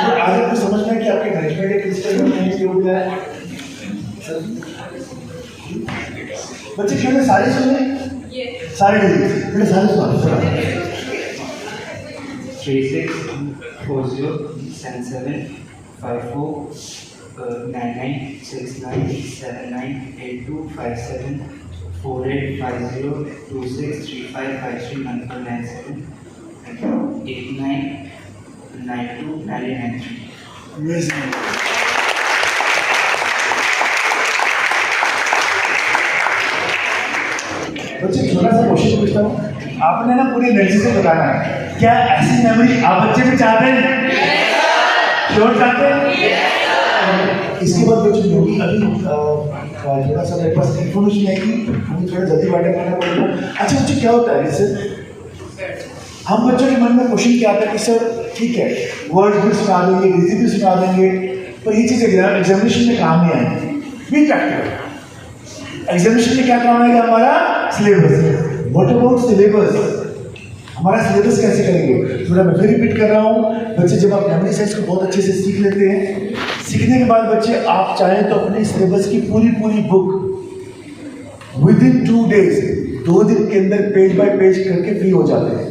आज आपको समझना है कि आपके मैनेजमेंट एक क्रिस्टल में क्या होता है। बच्चे क्यों सारे सुने? सारे डिजिट मैंने सारे सुना। 36 40 77 54 99 69 79 82 57 48 50 26 35 53 14 97 89 92 93। Amazing. बच्चे छोटा सा क्वेश्चन पूछता हूँ, आपने ना पूरी एनर्जी से बताना है, क्या ऐसी मेमोरी आप बच्चे भी चाहते हैं? श्योर चाहते हैं? इसके बाद बच्चे जो भी अभी थोड़ा सा मेरे पास इन्फॉर्मेशन आएगी, हमें थोड़ा जल्दी बातें करना पड़ेगा। अच्छा बच्चे क्या होता है इससे, हम बच्चों के मन में क्वेश्चन क्या आता है कि सर ठीक है वर्ड भी सुना देंगे, डिजिट भी सुना देंगे, पर ये चीज़ एग्जामिनेशन में काम नहीं आएगी। भी प्रैक्टिकल एग्जामिनेशन में क्या काम आएगा हमारा? सिलेबस। What about syllabus? हमारा सिलेबस कैसे करेंगे? थोड़ा मैं फिर रिपीट कर रहा हूँ, बच्चे जब आप मेमोरी साइंस को बहुत अच्छे से सीख लेते हैं, सीखने के बाद बच्चे आप चाहें तो अपने सिलेबस की पूरी बुक विद इन 2 days, 2 दिन के अंदर पेज बाय पेज करके फ्री हो जाते हैं।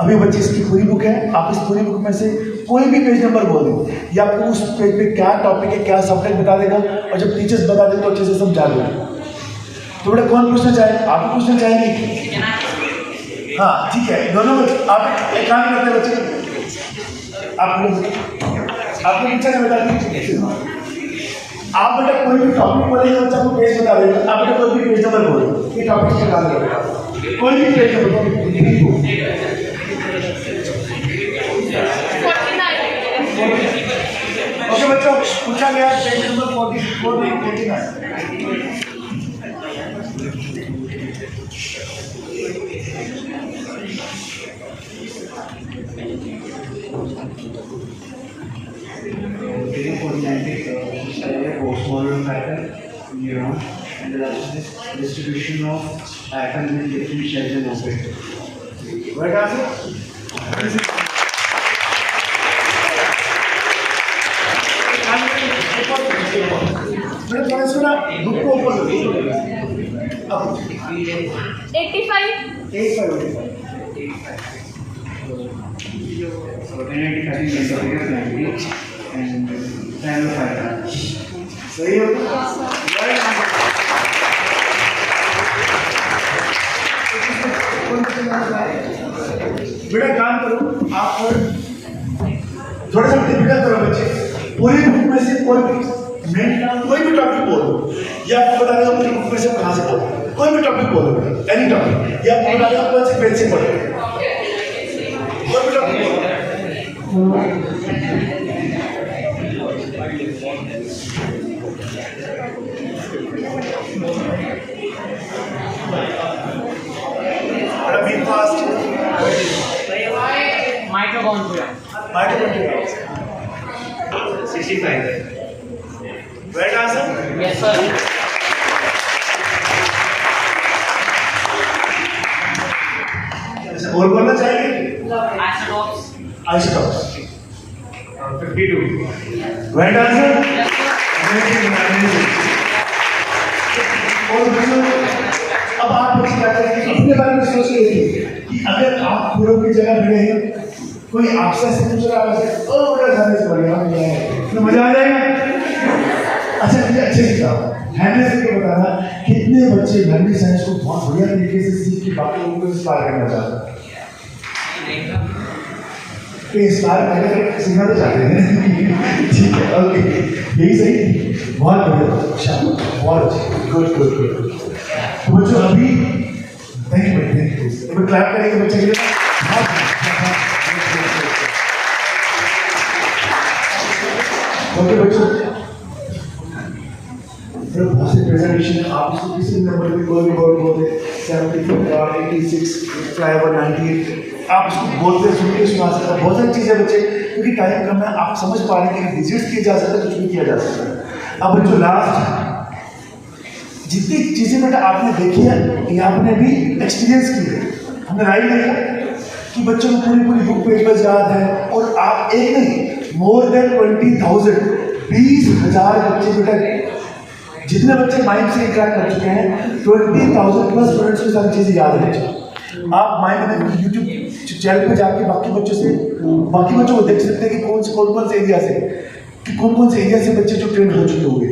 अभी बच्चे इसकी पूरी बुक है, आप इस पूरी बुक में से कोई भी पेज नंबर बोल दें, या आपको उस पेज पे क्या टॉपिक है, क्या सब्जेक्ट बता देगा, और जब टीचर्स बता दें तो अच्छे से समझा देगा। तो बेटा कौन पूछना चाहे? आप ही पूछना चाहेंगे? हाँ ठीक है, दोनों आप एक काम करते हैं बच्चे, आपको टीचर ने बता दी, आप बेटा कोई भी टॉपिक बोलेंगे, बच्चा को पेज बता देगा, आप बेटा कोई भी पेज नंबर बोलो, ये टॉपिक से बता देगा, कोई भी पेज नंबर। 49. ओके बच्चों, पूछा गया page number 49। Postmodern pattern, neuron, and the last is distribution of atoms in different shells and orbit. Right answer? मैंने थोड़ा सुना बुक को ऊपर अब 85. 85 So 1085 is the figure 90 and 1005. सही होगा? Right answer. बेटा काम करो, आप थोड़ा सा डिफिकल्ट करो बच्चे, पूरी बुक में से कोई भी टॉपिक बोलो, या आपको बता देगा पूरी बुक में से कहाँ से बोलो, कोई भी टॉपिक बोलो, एनी टॉपिक, या आपको बता देगा कौन से पेज से पढ़ो, कोई भी टॉपिक बोलो। Be fast. Mitochondria. 65. Right answer? Yes, sir. और बोलना चाहिए? Isotopes. Isotopes. 52. Right answer? Yes, sir. और बच्चों, अब आप बच्चे क्या करेंगे? अपने बारे में सोच लीजिए कि अगर आप पूर्व की जगह खड़े हैं, कोई आपसे ऐसे पूछ रहा है, ओ बड़ा जाने से बढ़िया है, तो मजा आ जाएगा। अच्छा मुझे अच्छे से बताओ, हैंडल से क्या बताना, कितने बच्चे मेमोरी साइंस को बहुत बढ़िया तरीके से सीख के बाकी लोगों को इंस्पायर करना चाहते हैं? तो इंस्पायर करके सीखना तो चाहते हैं। ठीक है, ओके, यही सही, बहुत बढ़िया, शाबाश, बहुत अच्छे, गुड गुड गुड। तो बच्चों अभी थैंक यू, तो क्लैप करेंगे बच्चे के लिए। ओके बच्चों, बहुत से प्रेजेंटेशन है, आप इसको किसी नंबर पे कोई भी वर्ड बोलते, 74 और 86 फ्लाईओवर 98, आप इसको बोलते सुनते सुना सकते हैं। बहुत सारी चीज़ें बच्चे, क्योंकि टाइम कम है, आप समझ पा रहे हैं कि डिजिट्स किए जा सकते हैं, कुछ भी किया जा सकता है। अब बच्चों लास्ट जितनी चीज़ें बेटा आपने देखी है, ये आपने भी एक्सपीरियंस की है, हमने राइट देखा कि बच्चों को पूरी बुक पेज पर याद है, और आप एक नहीं, मोर देन 20,000, 20,000 बच्चे बेटा, जितने बच्चे माइंड से इंटरेक्ट कर चुके हैं, 20,000 प्लस स्टूडेंट्स को सारी चीज़ें याद है। आप माइंड में यूट्यूब चैनल पे जाके बाकी बच्चों को देख सकते हैं कि कौन से एरिया से, कि कौन से एरिया से बच्चे जो ट्रेंड हो चुके होंगे।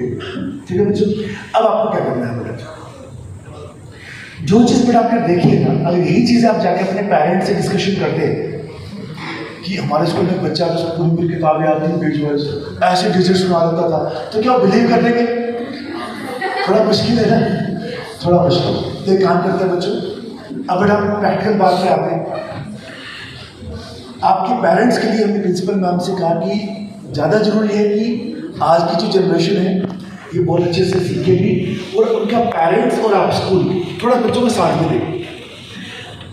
ठीक है बच्चों, अब आपको क्या करना है बेटा, जो चीज़ बेटा आपने देखी है ना, अगर यही चीज़ आप जाके अपने पेरेंट्स से डिस्कशन करते हैं कि हमारे स्कूल में बच्चा पूरी किताबें आती हैं पेज वाइज, ऐसे डिजिट्स सुना देता था, तो क्या बिलीव कर लेंगे? थोड़ा मुश्किल है ना, थोड़ा मुश्किल। तो एक काम करते हैं बच्चों, अब बेटा हम प्रैक्टिकल बात में आते हैं। आपके पेरेंट्स के लिए हमने प्रिंसिपल मैम से कहा कि ज़्यादा जरूरी है कि आज की जो जनरेशन है ये बहुत अच्छे से सीखे भी, और उनका पेरेंट्स और आप स्कूल थोड़ा बच्चों को साथ में दें।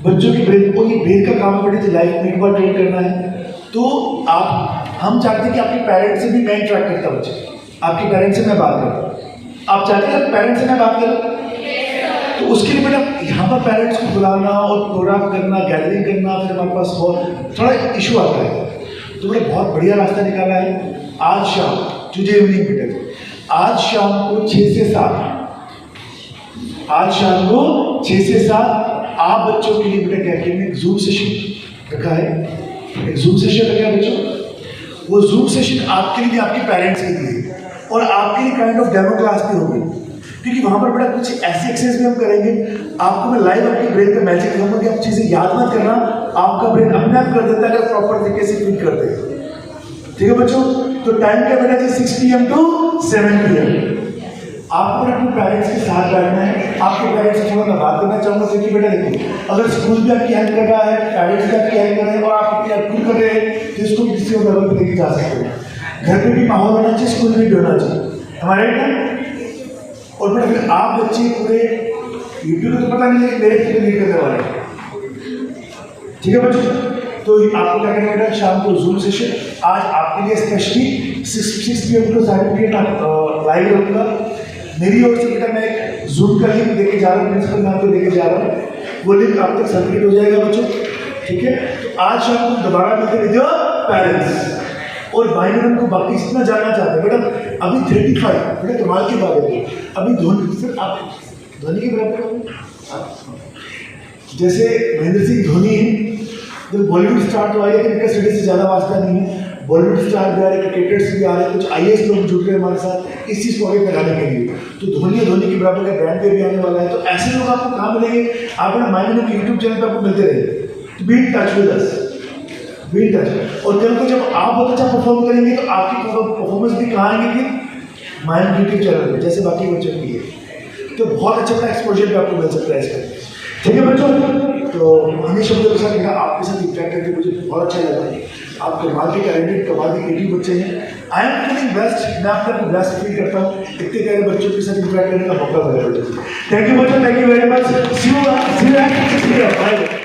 बच्चों की ब्रेन को, ये ब्रेन का काम पड़े तो लाइफ में एक बार ट्रेन करना है, तो हम चाहते हैं कि आपके पेरेंट्स से भी मैं इंटरेक्ट करता बच्चे, आपके पेरेंट्स से मैं बात करता, आप चाहते हैं पेरेंट्स से मैं बात करूँ? तो उसके लिए बेटा यहाँ पर पेरेंट्स को बुलाना और प्रोग्राम करना, गैदरिंग करना, फिर हमारे पास बहुत थोड़ा इशू आता है। तो बेटा बहुत बढ़िया रास्ता निकाला है। आज शाम तुझे इवनिंग बेटा, आज शाम को 6 से 7, आज शाम को 6 से 7 आप बच्चों के लिए बेटा क्या किया, एक जूम सेशन रखा है, एक जूम सेशन रखा है बच्चों। वो जूम सेशन आपके लिए, आपके पेरेंट्स के लिए और आपके लिए काइंड ऑफ डेमो क्लास भी होगी, क्योंकि वहाँ पर बड़ा कुछ ऐसे एक्सरसाइज भी हम करेंगे। आपको मैं लाइव आपके ब्रेन का मैजिक दिखाऊंगा कि आप चीज़ें याद मत करना, आपका ब्रेन अपने आप कर देता है अगर प्रॉपर तरीके से फीड करते हैं। ठीक है बच्चों, तो टाइम क्या बेटा जी 6 PM to 7 PM। आपको अपने पेरेंट्स के साथ बैठना है। आपके पेरेंट्स से थोड़ा मैं बात करना चाहूँगा। देखिए बेटा, देखिए अगर स्कूल भी आपकी हेल्प कर रहा है, पेरेंट्स भी आपकी हेल्प कर रहे हैं और आप अपनी हेल्प खुद कर रहे हैं, तो इसको किसी और लेवल पर लेके जा सकते हैं। घर पे भी माहौल होना चाहिए, स्कूल में भी होना चाहिए, हमारे ना। और बेटा फिर आप बच्चे पूरे यूट्यूब को तो पता नहीं, लेकिन मेरे लिए लीड करने वाले हैं। ठीक है बच्चों, तो आपको क्या करना बेटा, शाम को जूम सेशन आज आपके लिए specially 6 PM to 7 PM live रखूँगा। मेरी ओर से बेटा मैं एक जूम का लिंक देके जा रहा हूँ, प्रिंसिपल मैम को देके जा रहा हूँ। वो लिंक आप तक सर्कुलेट हो जाएगा बच्चों। ठीक है, तो आज शाम को दोबारा मिलते विद योर पेरेंट्स। और भाई बहन को बाकी जितना जानना चाहते हैं बेटा, अभी 35 बेटा कमाल की बात है। अभी धोनी, सिर्फ आप धोनी के बराबर हो, जैसे महेंद्र सिंह धोनी है, जब बॉलीवुड स्टार तो आए, लेकिन इनका सिटी से ज़्यादा वास्ता नहीं है। बॉलीवुड स्टार भी आ रहे, क्रिकेटर्स भी आ रहे, कुछ IAS लोग जुड़ रहे हैं हमारे साथ इस चीज़ को आगे फैलाने के लिए। तो धोनी के बराबर का ब्रांड पे भी आने वाला है। तो ऐसे लोग आपको कहाँ मिलेंगे, आप ना माइंड के यूट्यूब चैनल पर आपको मिलते रहे। तो be in touch with us, be in touch. और कल को जब आप बहुत अच्छा परफॉर्म करेंगे तो आपकी परफॉर्मेंस भी कहाँ आएंगे कि माइंड यूट्यूब चैनल पर, जैसे बाकी बच्चों की है। तो बहुत अच्छा एक्सपोजर भी आपको मिल सकता है इसका। ठीक है बच्चों, तो हमेशा शब्दों के साथ मेरा आपके साथ इंटरेक्ट करके मुझे बहुत अच्छा लगा। आप कमाल के टैलेंटेड, कमाल के क्रिएटिव बच्चे हैं। आई एम फीलिंग बेस्ट, मैं अपने को बेस्ट फील करता हूँ इतने प्यारे बच्चों के साथ इंटरेक्ट करने का मौका मिला। थैंक यू बच्चों, thank you very much. See you, bye.